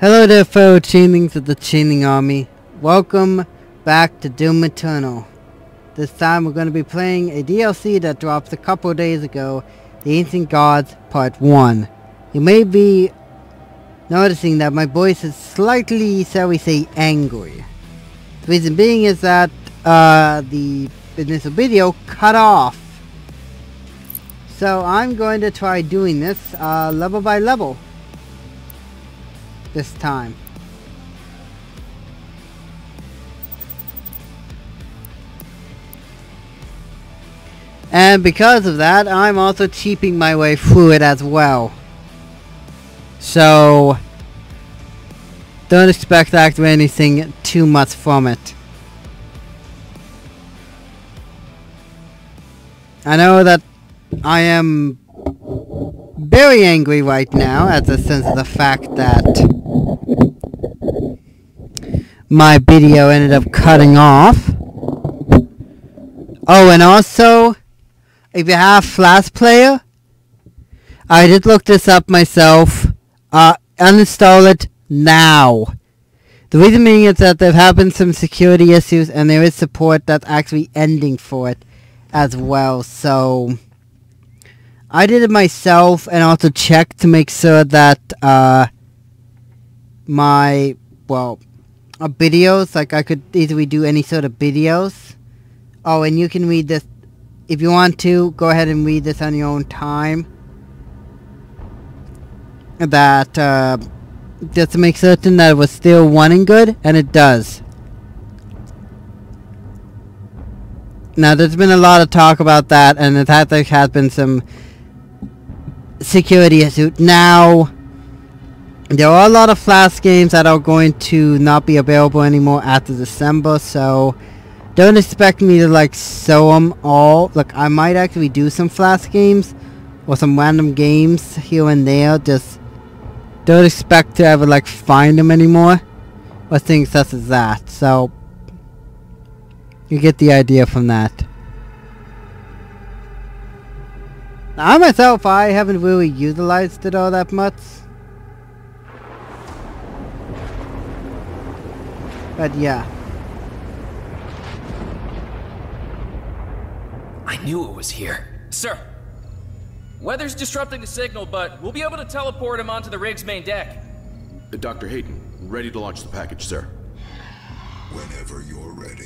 Hello there, fellow chainlings of the Chaining Army. Welcome back to Doom Eternal. This time we're going to be playing a DLC that dropped a couple of days ago, The Ancient Gods Part 1. You may be noticing that my voice is slightly, shall we say, angry. The reason being is that the initial video cut off. So I'm going to try doing this level by level this time. And because of that, I'm also cheaping my way through it as well. So don't expect actually anything too much from it. I know that I am very angry right now at the sense of the fact that my video ended up cutting off. Oh, and also, if you have Flash Player, I did look this up myself. Uninstall it now. The reason being is that there have been some security issues and there is support that's actually ending for it as well. So I did it myself and also checked to make sure that my, videos, like I could easily do any sort of videos. Oh, and you can read this. If you want to, go ahead and read this on your own time. That, just to make certain that it was still running good, and it does. Now, there's been a lot of talk about that, and there has been some security issues. Now, there are a lot of Flash games that are going to not be available anymore after December, so don't expect me to like show them all. Like, I might actually do some Flash games or some random games here and there. Just don't expect to ever like find them anymore or things such as that. So you get the idea from that. Now, I myself, I haven't really utilized it all that much. But yeah. I knew it was here. Sir, weather's disrupting the signal, but we'll be able to teleport him onto the rig's main deck. Dr. Hayden, ready to launch the package, sir. Whenever you're ready.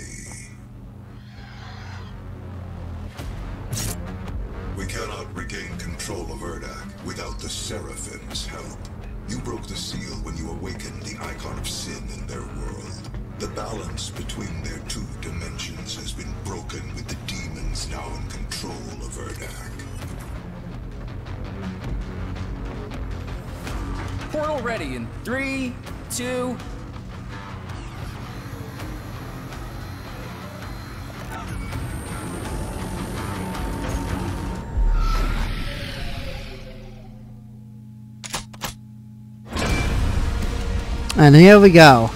We cannot regain control of Urdak without the seraphim's help. You broke the seal when you awakened the icon of sin in their world. The balance between their two dimensions has been broken with the demons now in control of Urdak. Portal ready in 3, 2... And here we go.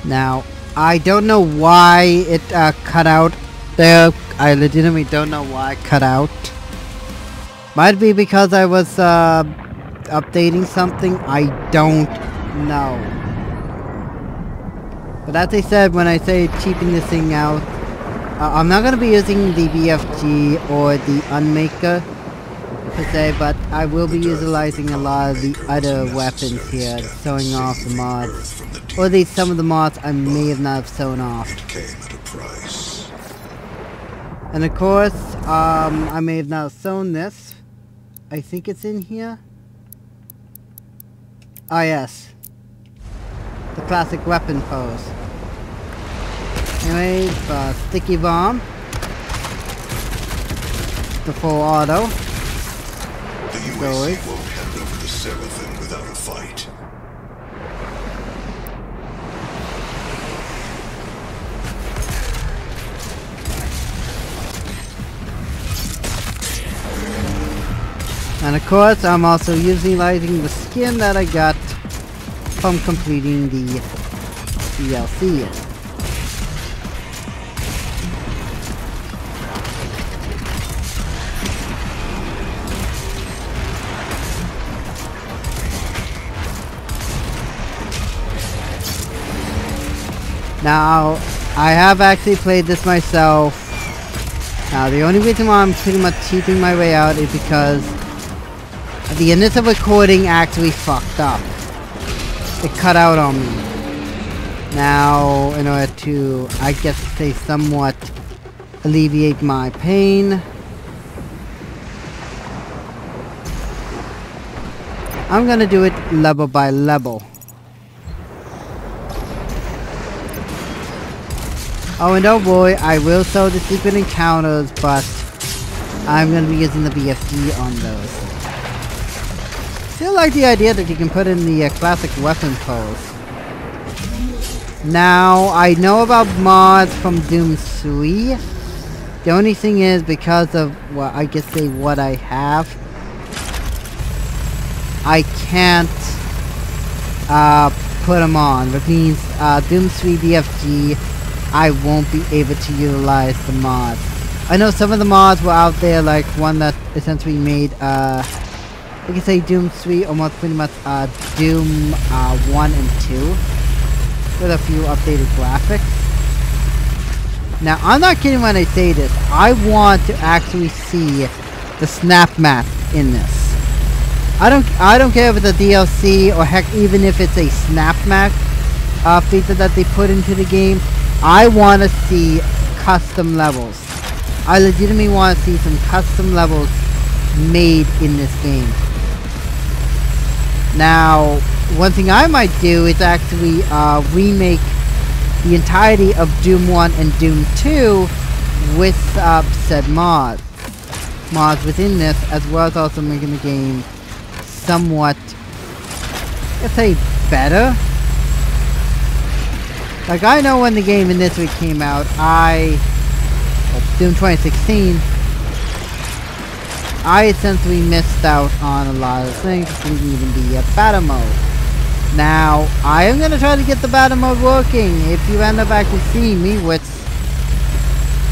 Now, I don't know why it cut out there. I legitimately don't know why it cut out. Might be because I was updating something. I don't know. But as I said, when I say cheaping this thing out, I'm not going to be using the BFG or the Unmaker per se, but I will be utilizing a lot of the other weapons here, showing off the mods. Or at least some of the mods I may have not have shown off. It came at a price. And of course, I may have not shown this. I think it's in here. Ah, yes. The classic weapon pose. Anyways, sticky bomb. The full auto. The UAC won't hand over the seraphim without a fight. And of course, I'm also utilizing the skin that I got from completing the DLC. Now, I have actually played this myself. Now, the only reason why I'm pretty much cheating my way out is because the initial recording actually fucked up. It cut out on me. Now, in order to, I guess, say somewhat alleviate my pain, I'm gonna do it level by level. Oh, and oh boy, I will show the secret encounters, but I'm gonna be using the BFD on those. Still like the idea that you can put in the classic weapon pose. Now, I know about mods from Doom 3. The only thing is, because of, well, I guess say what I have, I can't put them on. Which means Doom 3 BFG, I won't be able to utilize the mods. I know some of the mods were out there, like one that essentially made, you can say Doom 3 almost pretty much Doom 1 and 2. With a few updated graphics. Now, I'm not kidding when I say this. I want to actually see the snap map in this. I don't care if it's a DLC or heck even if it's a snap map feature that they put into the game. I want to see custom levels. I legitimately want to see some custom levels made in this game. Now, one thing I might do is actually remake the entirety of Doom 1 and Doom 2 with said mods within this, as well as also making the game somewhat, let's say, better. Like, I know when the game initially came out, Doom 2016, I essentially missed out on a lot of things, including even the battle mode. Now, I am going to try to get the battle mode working. If you end up actually seeing me, which,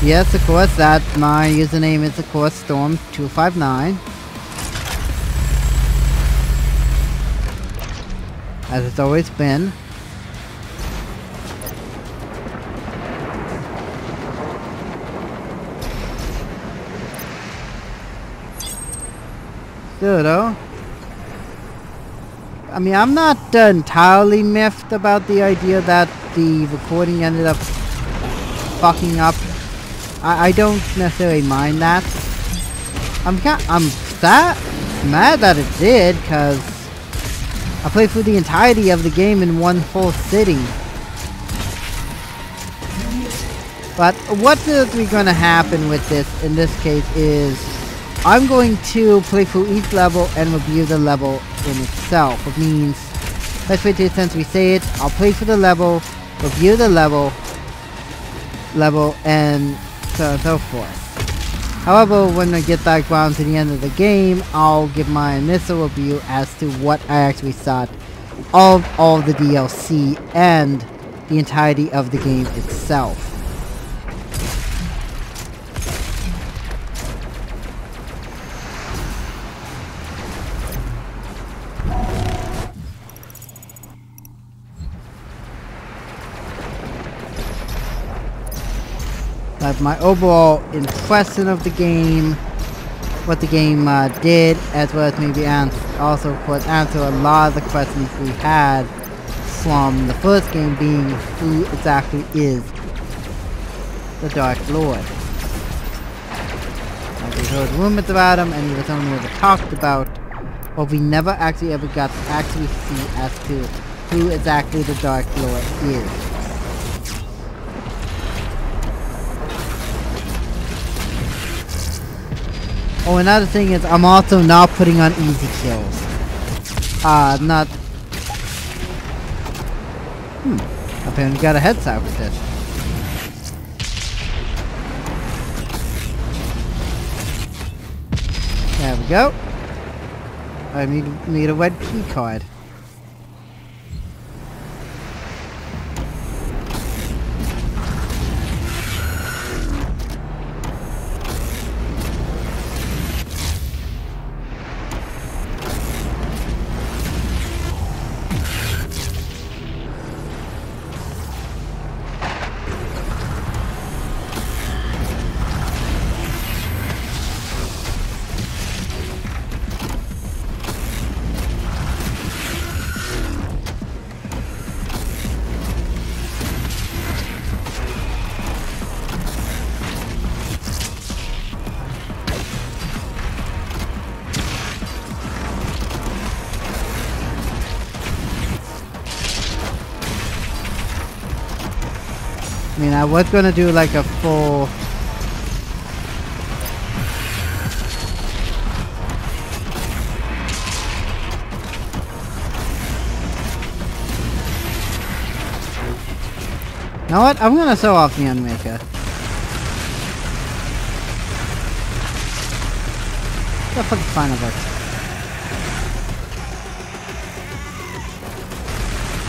yes, of course, that my username is, of course, Storm259. As it's always been. Still, though, I mean, I'm not entirely miffed about the idea that the recording ended up fucking up. I don't necessarily mind that. I'm mad that it did, because I played through the entirety of the game in one full sitting. But what is going to happen with this, in this case, is I'm going to play through each level and review the level in itself. It means, let's wait till since we say it, I'll play through the level, review the level, and so on and so forth. However, when I get back around to the end of the game, I'll give my initial review as to what I actually thought of all the DLC and the entirety of the game itself. Like my overall impression of the game, what the game did, as well as maybe also of course answer a lot of the questions we had from the first game, being who exactly is the Dark Lord. Like we heard rumors about him, and he was only ever talked about, but we never actually ever got to actually see as to who exactly the Dark Lord is. Oh, another thing is, I'm also not putting on easy kills. Not... Apparently got a head start with this. There we go. I need a red key card. mean, I was gonna do like a full... You know what? I'm gonna show off the Unmaker. What the fuck is fine of it?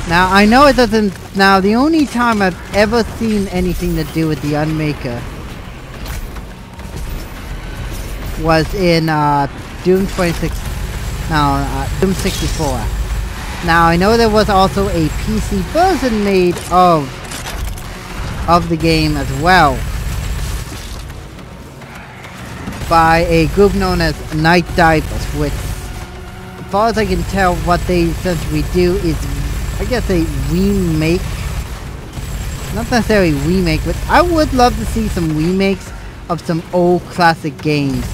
Now, I know it doesn't... Now, the only time I've ever seen anything to do with the Unmaker was in Doom 26... No, Doom 64. Now, I know there was also a PC version made of the game as well by a group known as Night Divers, which, as far as I can tell, what they essentially do is, I guess, a remake. Not necessarily remake, but I would love to see some remakes of some old classic games.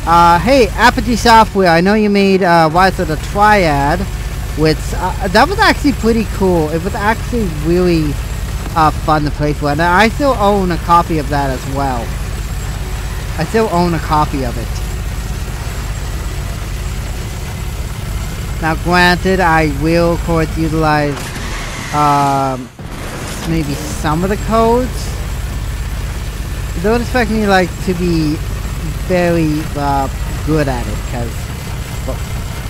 Hey, Apogee Software, I know you made Rise of the Triad, which, that was actually pretty cool. It was actually really fun to play for, and I still own a copy of that as well. I still own a copy of it. Now granted, I will of course utilize maybe some of the codes. Don't expect me like to be very good at it, because, well,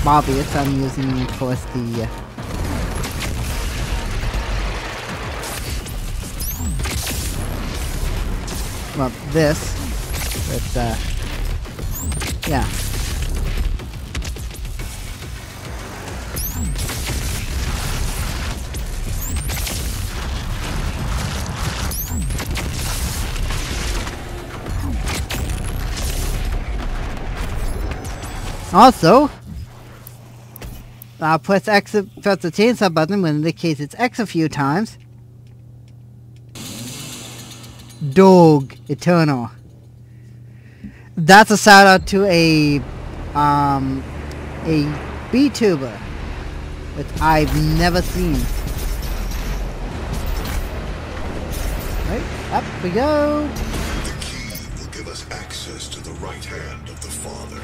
obvious, I'm using of course the well, this, but, yeah. Also, press X, press the chainsaw button when it indicates it's X a few times. Dog Eternal. That's a shout out to a VTuber, which I've never seen. Right, up we go. The key will give us access to the right hand of the Father.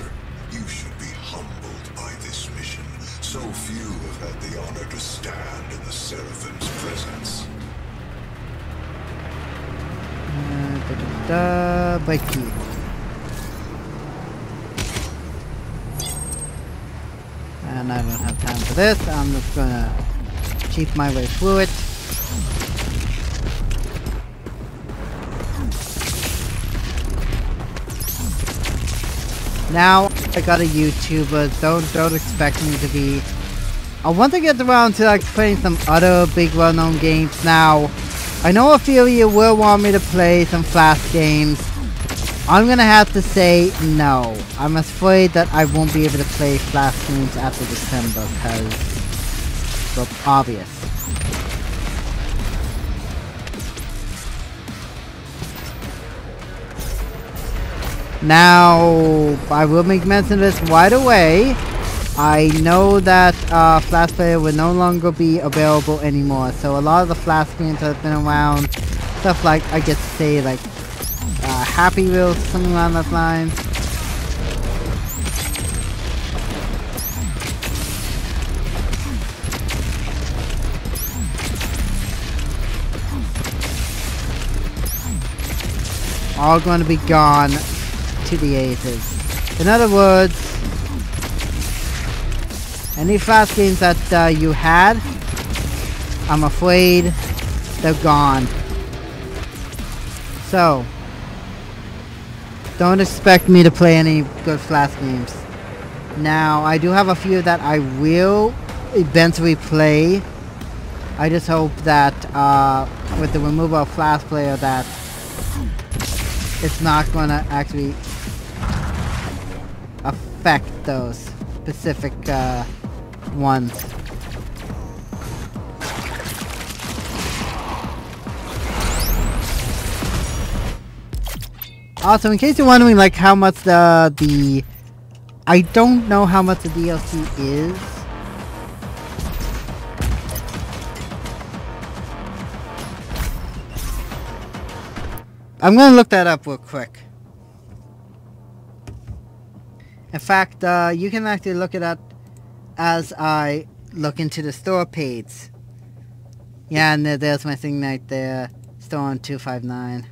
You should be humbled by this mission. So few have had the honor to stand in the Seraphim's presence. Break key. And I don't have time for this. I'm just gonna cheat my way through it. Now I got a YouTuber. Don't expect me to be. I want to get around to like playing some other big well-known games. Now I know a few of you will want me to play some Flash games. I'm gonna have to say no. I'm afraid that I won't be able to play Flash games after December because, well, obvious. Now, I will make mention of this right away. I know that Flash Player will no longer be available anymore. So a lot of the Flash games that have been around, stuff like, I get to say, like, Happy Wheels, something along those lines. All going to be gone to the ages. In other words, any Flash games that you had, I'm afraid they're gone. So, don't expect me to play any good Flash games. Now, I do have a few that I will eventually play. I just hope that with the removal of Flash Player that it's not gonna actually affect those specific ones. Also, in case you're wondering, like, how much the I don't know how much the DLC is. I'm gonna look that up real quick. In fact, you can actually look it up as I look into the store page. Yeah, and there's my thing right there. Store on 259.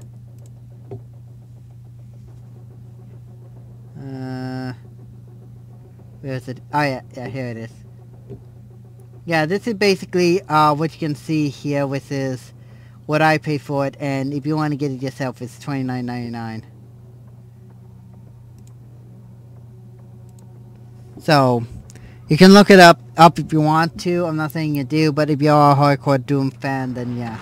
Where is it? Oh yeah, here it is. Yeah, this is basically what you can see here, which is what I pay for it, and if you want to get it yourself, it's $29.99. So, you can look it up if you want to. I'm not saying you do, but if you're a hardcore Doom fan, then yeah.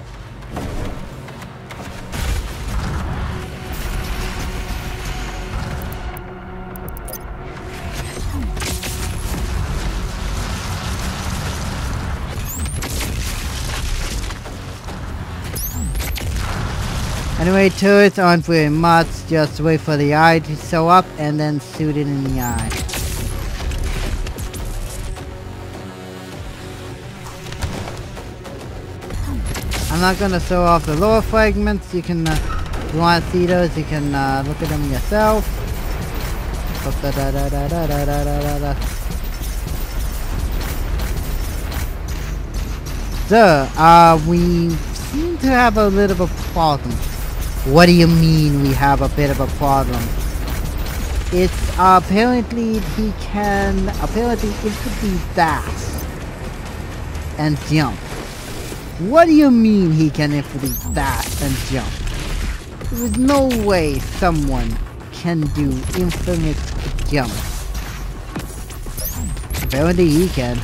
Anyway, turrets aren't very much, just wait for the eye to show up and then shoot it in the eye. I'm not gonna show off the lower fragments. You can, if you want to see those, you can look at them yourself. So, we seem to have a little of a problem. What do you mean we have a bit of a problem? It's apparently apparently it could be dash and jump. What do you mean he can infinitely dash and jump? There is no way someone can do infinite jump. Apparently he can.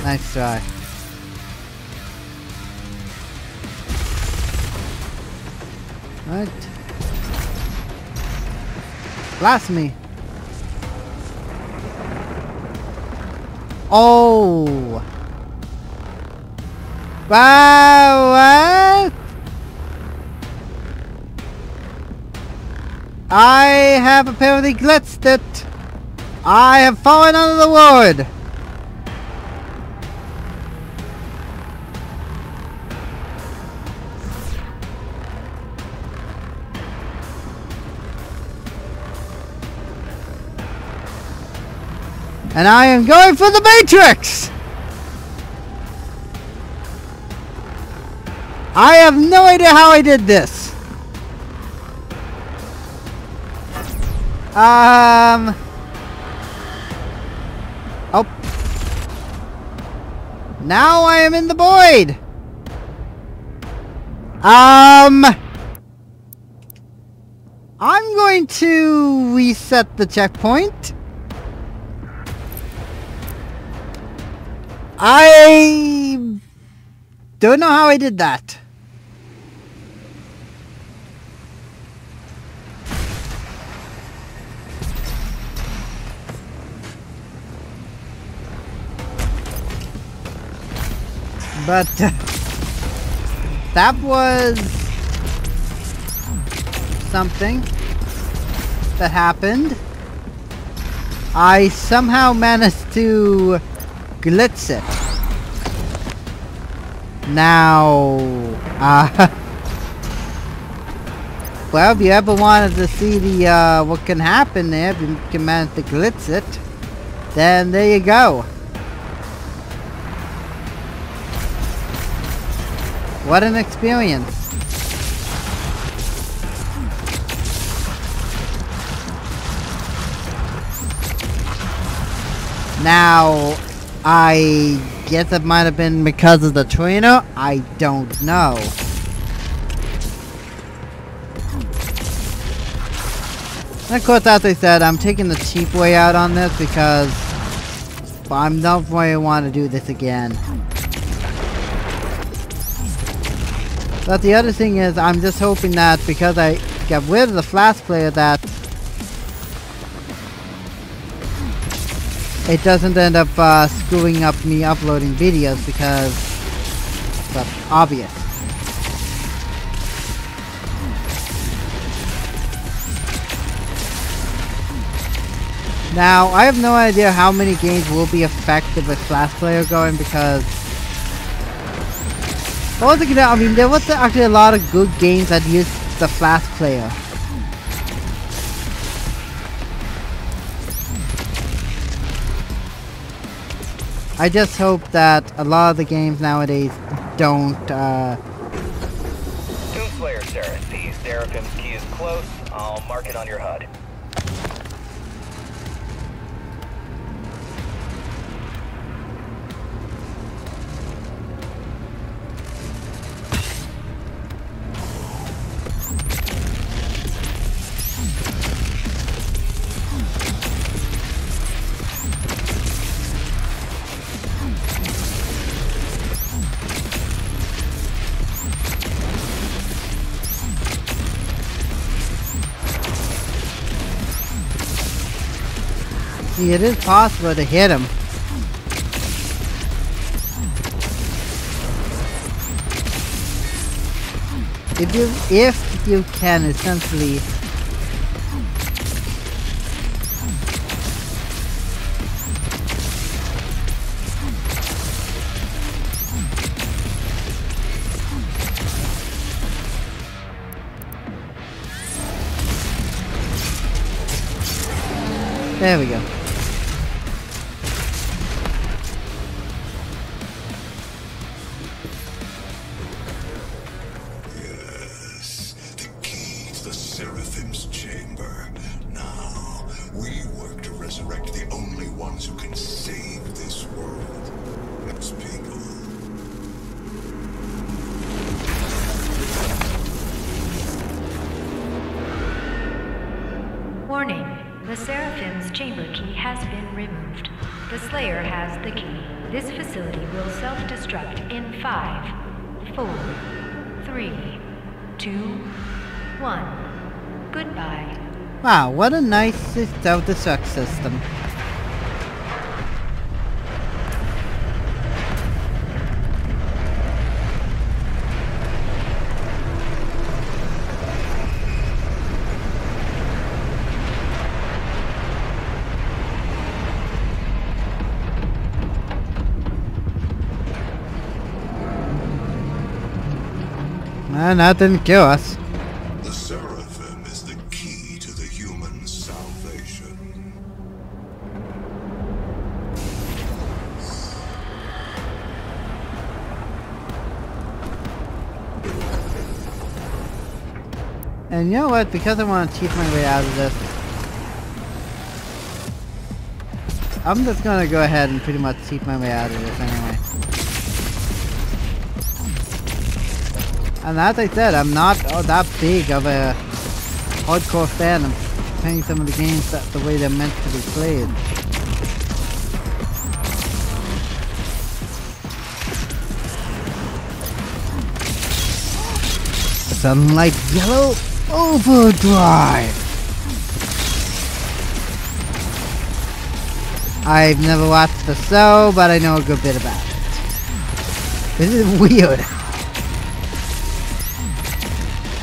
Nice try. Right. Blast me. Oh. Wow, what? I have apparently glitched it. I have fallen under the ward. And I am going for the Matrix! I have no idea how I did this. Oh. Now I am in the void. I'm going to reset the checkpoint. I don't know how I did that. But that was something that happened. I somehow managed to glitch it. Now, well, if you ever wanted to see the what can happen there, if you can manage to glitch it, then there you go. What an experience. Now, I guess it might have been because of the trainer. I don't know. And of course, as I said, I'm taking the cheap way out on this because I don't really want to do this again. But the other thing is, I'm just hoping that because I got rid of the Flash player that it doesn't end up screwing up me uploading videos because that's obvious. Now, I have no idea how many games will be effective with Flash Player going because... I mean, there was actually a lot of good games that used the Flash Player. I just hope that a lot of the games nowadays don't, Doomslayer, Sarah. The Seraphim's key is close. I'll mark it on your HUD. See, it is possible to hit him. If you can essentially there we go. Yes, the key to the Seraphim's chamber. Now, we work to resurrect the only ones who can save this world. As people. Warning. The Seraphim's chamber key has been removed. The Slayer has the key. This facility will self-destruct in 5, 4, 3, 2, 1. Goodbye. Wow, what a nice self-destruct system. And that didn't kill us. The Seraphim is the key to the human salvation. And you know what? Because I want to cheat my way out of this, I'm just gonna go ahead and pretty much cheat my way out of this anyway. And as I said, I'm not that big of a hardcore fan of playing some of the games the way they're meant to be played. Sunlight Yellow Overdrive! I've never watched the show, but I know a good bit about it. This is weird.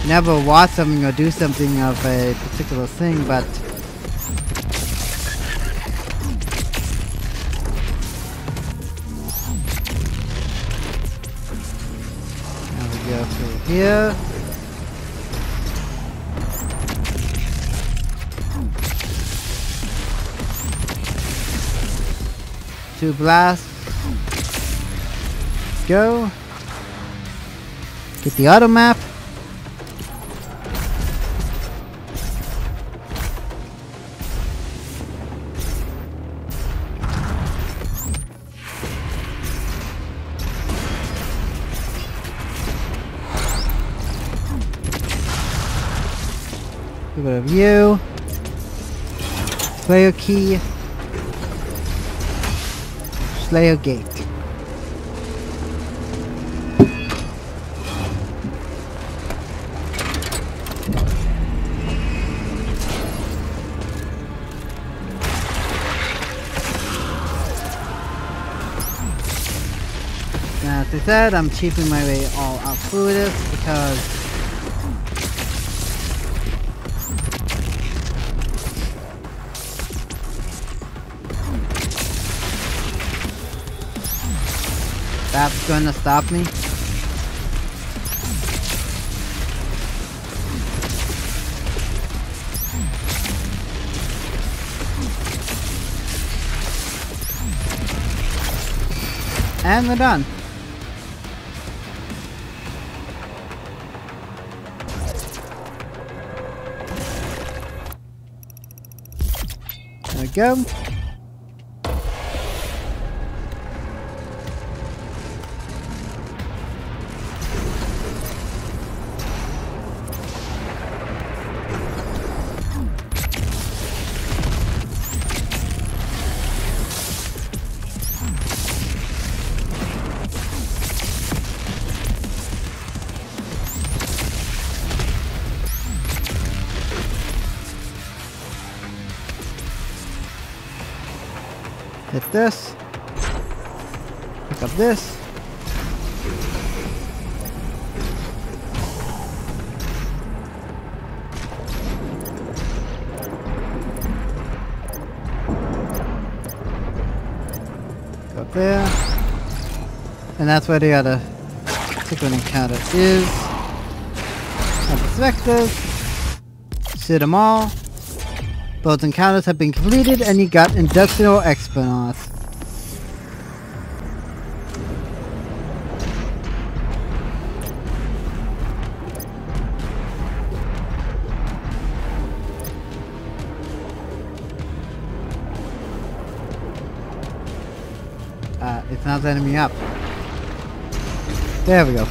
Never watch something or do something of a particular thing, but now we go through here. Two blasts. Go. Get the auto map. Give it a view. Slayer key. Slayer gate. Now, as I said, I'm cheaping my way all out through this because That's gonna stop me. And we're done. There we go. Hit this. Pick up this. Go up there. And that's where the other secret encounter is. Have the specters. See them all. Those encounters have been completed and you got industrial exponents. It's not letting me up. There we go.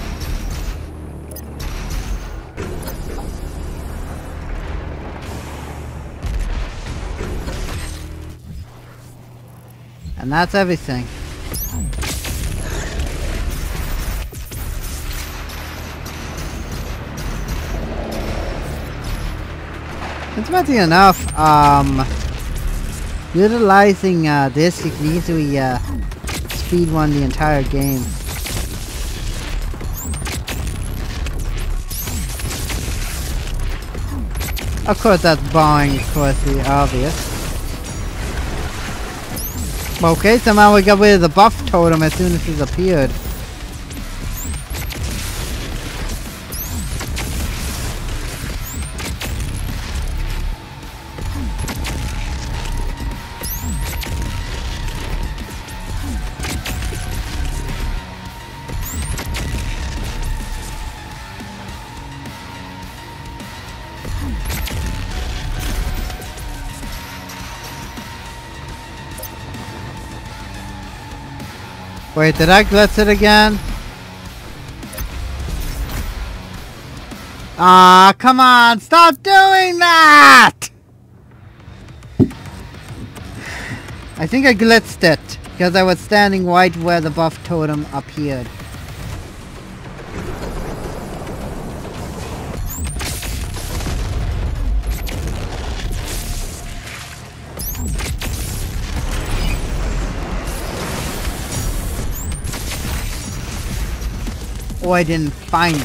And that's everything. It's plenty enough. Utilizing this, you can easily speedrun the entire game. Of course, that's barring, of course, the obvious. Okay, somehow we got rid of the buff totem as soon as he's appeared. Wait, did I glitch it again? Ah, come on, stop doing that! I think I glitched it, because I was standing right where the buff totem appeared. Or I didn't find it.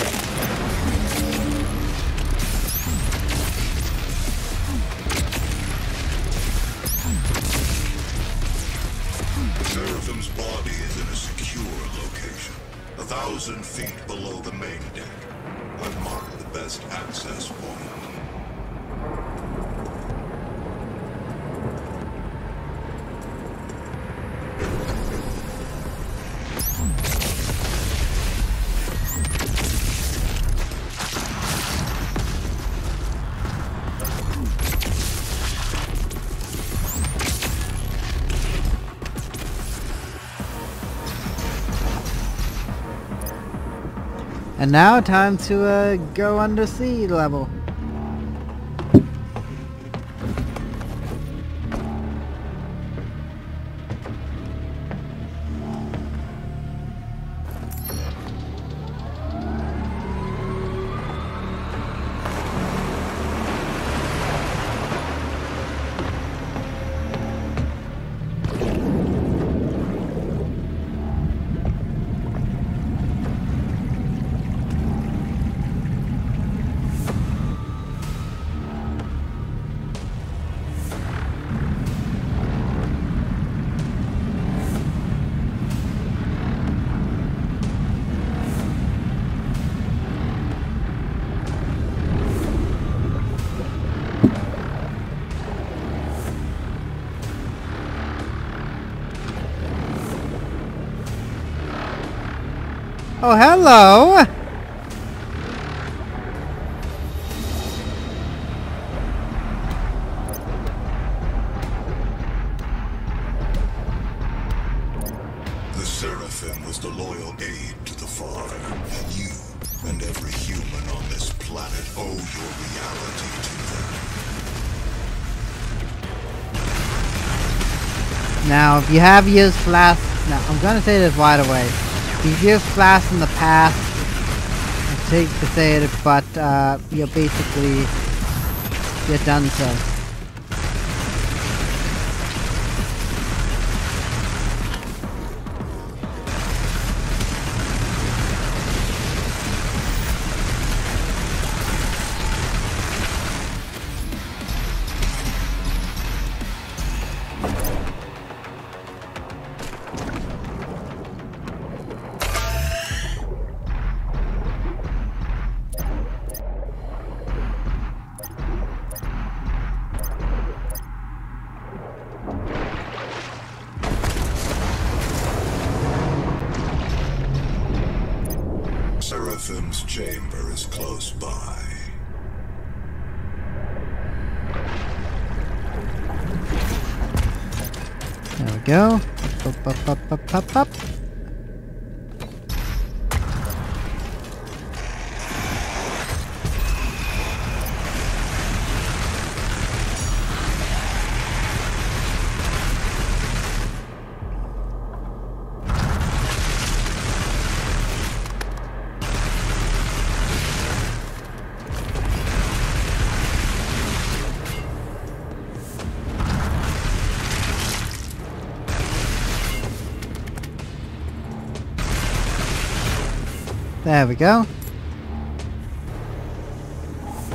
Seraphim's body is in a secure location, 1,000 feet below the main deck. I've marked the best access point. And now time to go under sea level. Oh, hello! The Seraphim was the loyal aid to the Father, and you and every human on this planet owe your reality to them. Now, if you have used Flask... Now, I'm gonna say this right away. If you've used Flask in the past, I hate to say it, but you're basically... you're done so. Seraphim's chamber is close by. There we go. Up, up, up, up, up, up. There we go.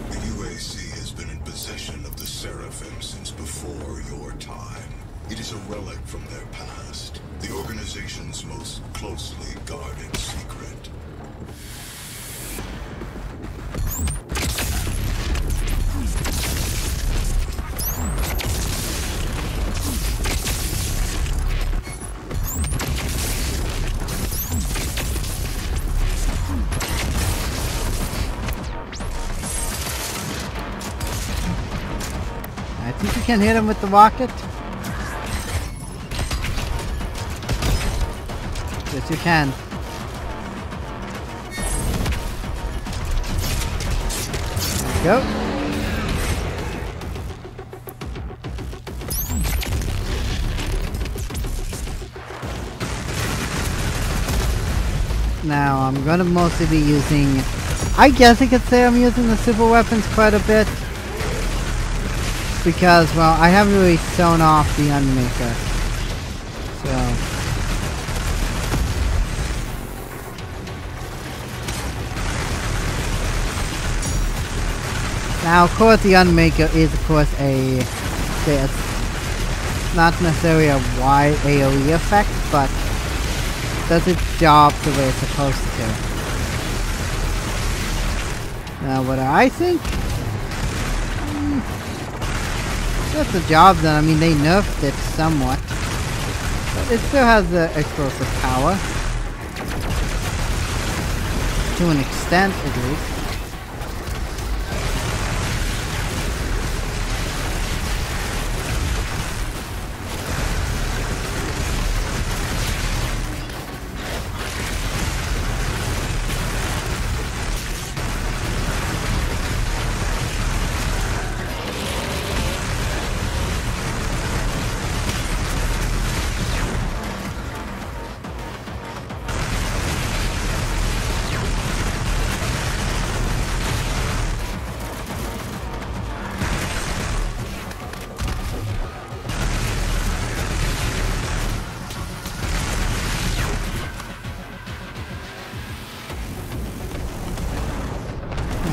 The UAC has been in possession of the Seraphim since before your time. It is a relic from their past, the organization's most closely guarded secret. I think you can hit him with the rocket. Yes, you can. There we go. Now, I'm gonna mostly be using... I guess I could say I'm using the super weapons quite a bit. Because, well, I haven't really sewn off the Unmaker. So... now, of course, the Unmaker is, of course, it's not necessarily a wide AoE effect, but does its job the way it's supposed to. Now, what do I think? That's the job done. I mean, they nerfed it somewhat, but it still has the explosive power. To an extent, at least.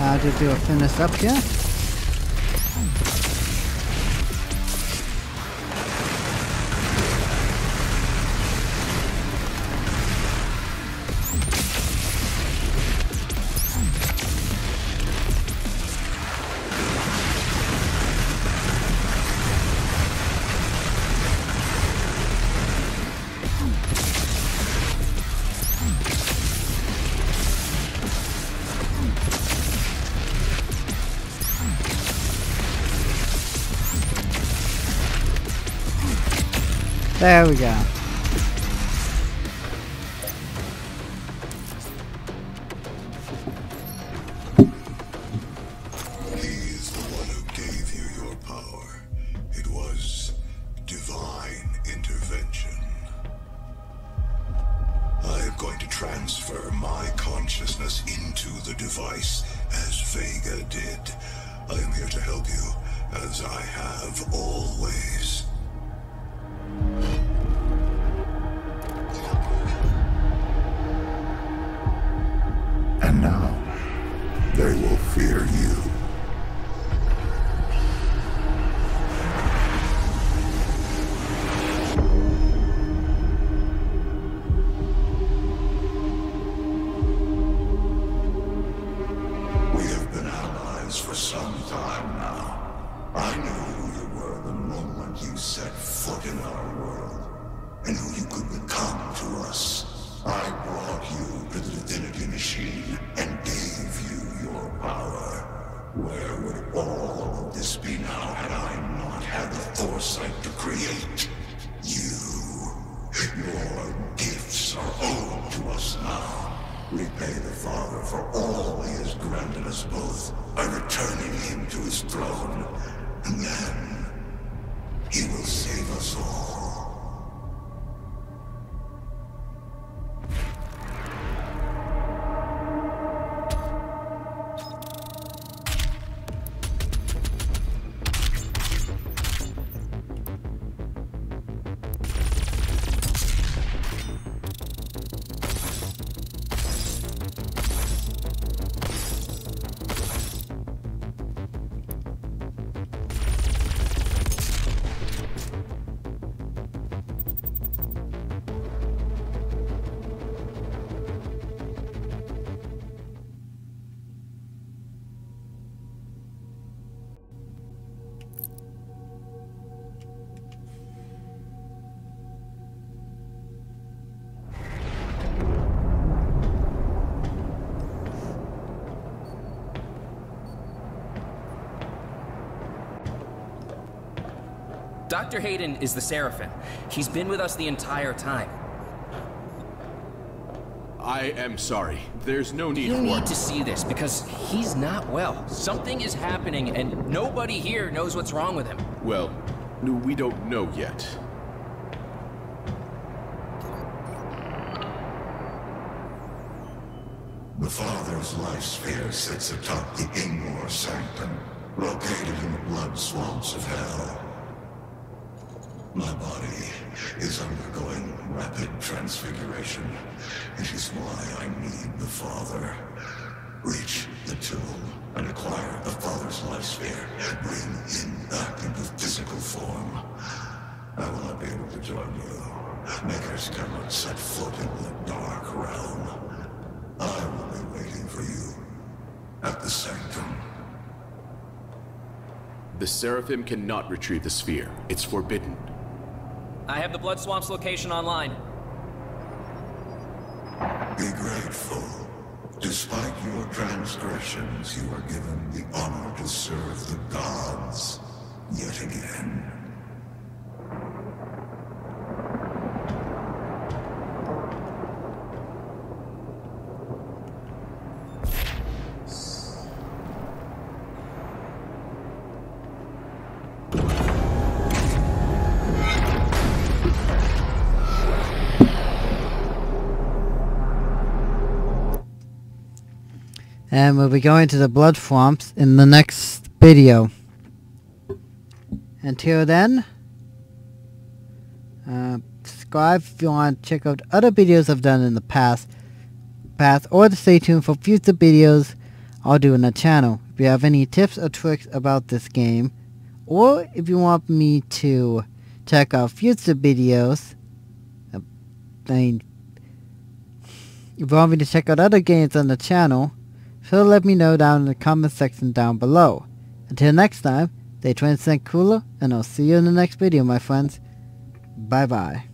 I'll just do a finish up here. There we go. He is the one who gave you your power. It was divine intervention. I am going to transfer my consciousness into the device, as Vega did. I am here to help you, as I have always. And now, they will fear you. We have been allies for some time now. I knew who you were the moment you set foot in our world, and who you could become to us. I brought you to the Divinity Machine and gave you your power. Where would all of this be now had I not had the foresight to create you? Your gifts are owed to us now. Repay the Father for all he has granted us both by returning him to his throne, and then he will save us all. Dr. Hayden is the Seraphim. He's been with us the entire time. I am sorry. There's no need You for... need to see this, because he's not well. Something is happening, and nobody here knows what's wrong with him. Well, we don't know yet. The Father's life sphere sits atop the Ingmore Sanctum, located in the blood swamps of hell. My body is undergoing rapid transfiguration. It is why I need the Father. Reach the tomb and acquire the Father's life sphere. Bring him back into physical form. I will not be able to join you. Makers cannot set foot in the dark realm. I will be waiting for you at the Sanctum. The Seraphim cannot retrieve the sphere. It's forbidden. I have the Blood Swamp's location online. Be grateful. Despite your transgressions, you are given the honor to serve the gods yet again. And we'll be going to the blood swamps in the next video. Until then, subscribe if you want to check out other videos I've done in the past, or to stay tuned for future videos I'll do on the channel. If you have any tips or tricks about this game, or if you want me to check out future videos, if you want me to check out other games on the channel, so let me know down in the comment section down below. Until next time, stay transcend cooler, and I'll see you in the next video, my friends. Bye bye.